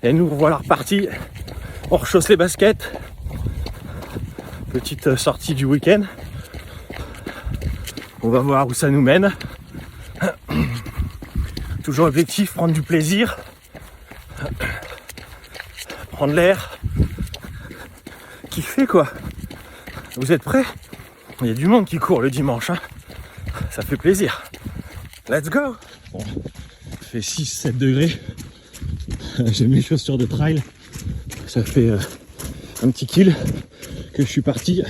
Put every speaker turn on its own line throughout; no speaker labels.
Et nous voilà repartis. On rechausse les baskets. Petite sortie du week-end. On va voir où ça nous mène. Toujours objectif, prendre du plaisir. Prendre l'air. Kiffer quoi. Vous êtes prêts? Il y a du monde qui court le dimanche. Hein. Ça fait plaisir. Let's go! Bon, il fait 6-7 degrés. J'ai mes chaussures de trail. Ça fait un petit kill que je suis parti.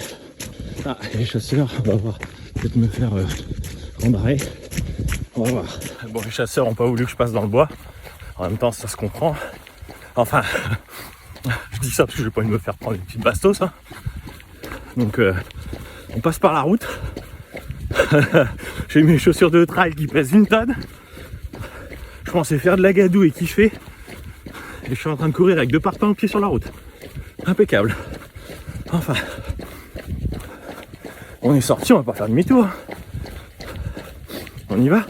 Ah, les chasseurs, on va voir. Peut-être me faire rembarrer. On va voir. Bon, les chasseurs n'ont pas voulu que je passe dans le bois. En même temps, ça se comprend. Enfin, je dis ça parce que j'ai pas envie de me faire prendre une petite bastos. Hein. Donc, on passe par la route. J'ai mes chaussures de trail qui pèsent 1 tonne. Je pensais faire de la gadoue et kiffer. Et je suis en train de courir avec 2 partants au pied sur la route. Impeccable. Enfin, on est sorti, on va pas faire demi-tour. On y va.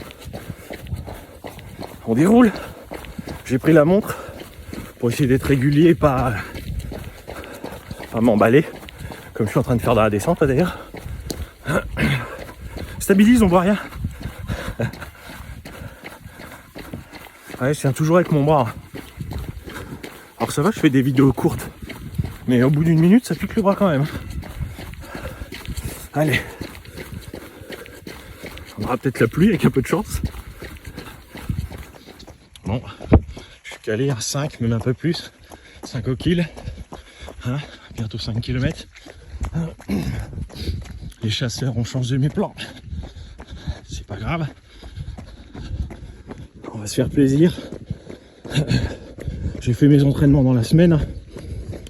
On déroule. J'ai pris la montre pour essayer d'être régulier et pas m'emballer. Comme je suis en train de faire dans la descente d'ailleurs. Stabilise, on voit rien. Ouais, je tiens toujours avec mon bras. Alors ça va, je fais des vidéos courtes. Mais au bout d'1 minute, ça pique le bras quand même. Allez. On aura peut-être la pluie avec un peu de chance. Bon, je suis calé à 5, même un peu plus. 5 au kill. Hein, bientôt 5 km. Les chasseurs ont changé mes plans. C'est pas grave. On va se faire plaisir. J'ai fait mes entraînements dans la semaine.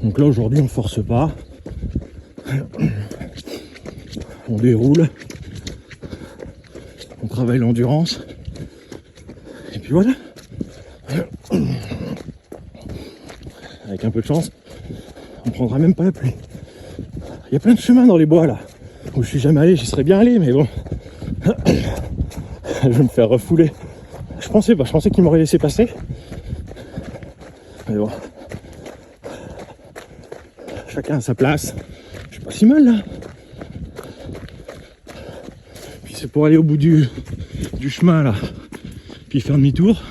Donc là aujourd'hui on force pas. On déroule. On travaille l'endurance. Et puis voilà. Avec un peu de chance, on prendra même pas la pluie. Il y a plein de chemins dans les bois là. Où je suis jamais allé, j'y serais bien allé, mais bon. Je vais me faire refouler. Je pensais qu'ils m'auraient laissé passer. Mais bon. Chacun à sa place. Je suis pas si mal là. Puis c'est pour aller au bout du chemin là. Puis faire demi-tour.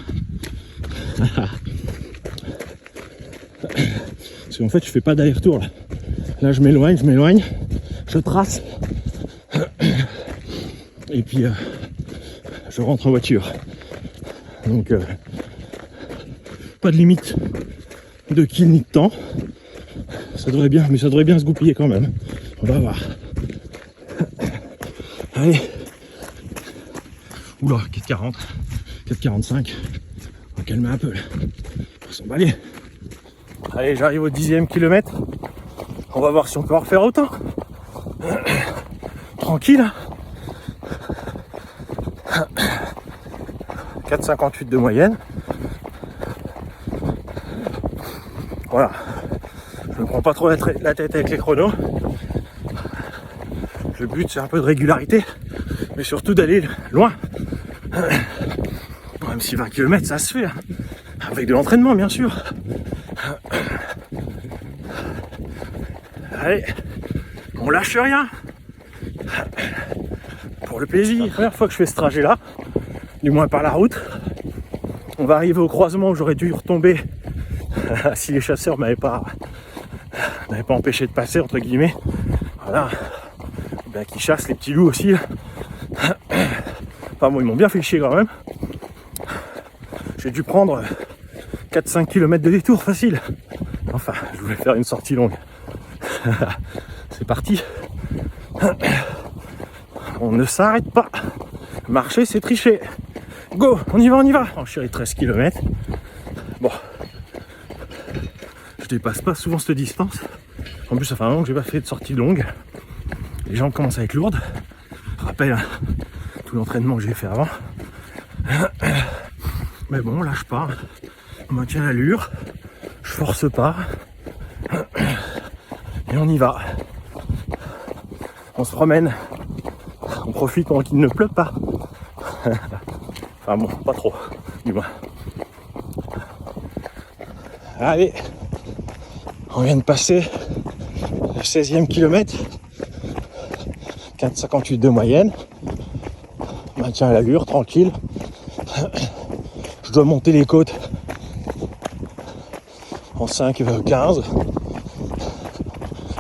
Parce qu'en fait je fais pas d'aller-retour là. Là je m'éloigne, je trace. Et puis je rentre en voiture. Donc pas de limite de kill ni de temps. Ça devrait bien se goupiller quand même. On va voir. Allez. Oula, 4,40, 4,45. On va calmer un peu là. On va s'emballer. Allez, j'arrive au 10e kilomètre. On va voir si on peut en refaire autant. Tranquille. 4,58 de moyenne. Voilà. Je ne prends pas trop la tête avec les chronos. Le but c'est un peu de régularité, mais surtout d'aller loin. Même si 20 km ça se fait, hein. Avec de l'entraînement bien sûr. Allez, on lâche rien. Pour le plaisir. Première fois que je fais ce trajet là, du moins par la route. On va arriver au croisement où j'aurais dû retomber si les chasseurs m'avaient pas empêché de passer entre guillemets. Voilà. Ben, qui chassent les petits loups aussi. Enfin bon, ils m'ont bien fait chier quand même. J'ai dû prendre 4-5 km de détour facile. Enfin, je voulais faire une sortie longue. C'est parti. On ne s'arrête pas. Marcher, c'est tricher. Go, on y va. Franchir les 13 km. Bon. Je dépasse pas souvent cette distance. En plus, ça fait un moment que j'ai pas fait de sortie longue. Les jambes commencent à être lourdes. Je rappelle hein, tout l'entraînement que j'ai fait avant. Mais bon, on lâche pas. On maintient l'allure. Je force pas. Et on y va. On se promène. On profite pendant qu'il ne pleut pas. Enfin bon, pas trop, du moins. Allez, on vient de passer le 16e kilomètre, 4,58 de moyenne, maintien à l'allure, tranquille. Je dois monter les côtes en 5,15.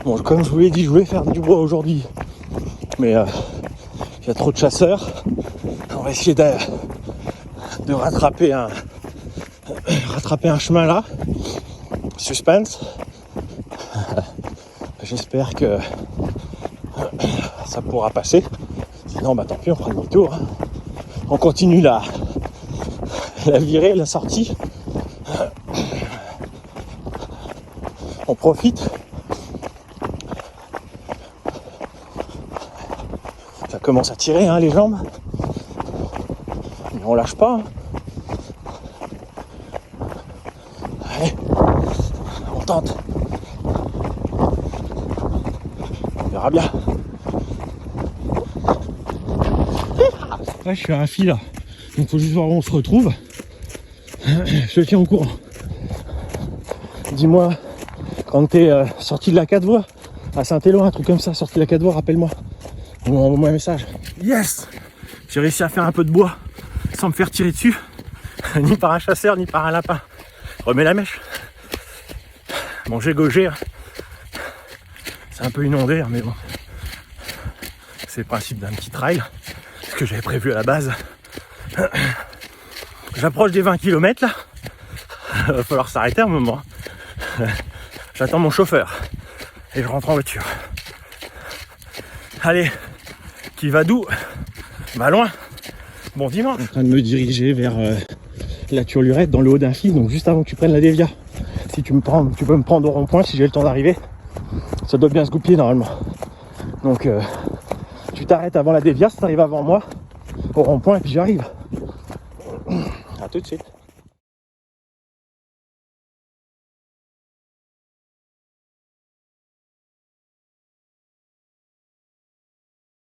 Bon, comme je vous l'ai dit, je voulais faire du bois aujourd'hui, mais il y a trop de chasseurs. On va essayer de rattraper un chemin là. Suspense. J'espère que ça pourra passer. Sinon, bah tant pis, on prend demi-tour. Hein. On continue la virée, la sortie. On profite. Ça commence à tirer, hein, les jambes. Mais on lâche pas. Hein. Allez, on tente. On verra bien. Là, je suis à un fil là. Donc, faut juste voir où on se retrouve. Je te tiens au courant. Dis-moi quand t'es sorti de la 4 voies à Saint-Éloi, un truc comme ça, sorti de la 4 voies, rappelle-moi. Ou envoie-moi un message. Yes! J'ai réussi à faire un peu de bois sans me faire tirer dessus, ni par un chasseur, ni par un lapin. Remets la mèche. Bon, j'ai gaugé. C'est un peu inondé, mais bon. C'est le principe d'un petit trail, ce que j'avais prévu à la base. J'approche des 20 km là. Il va falloir s'arrêter un moment. J'attends mon chauffeur et je rentre en voiture. Allez, qui va d'où? Va loin. Bon dimanche. En train de me diriger vers la Turlurette dans le haut d'un fil, donc juste avant que tu prennes la dévia. Si tu peux me prendre au rond-point si j'ai le temps d'arriver. Ça doit bien se goupiller normalement. Donc tu t'arrêtes avant la dévia, si tu arrives avant moi au rond-point et puis j'arrive. À tout de suite.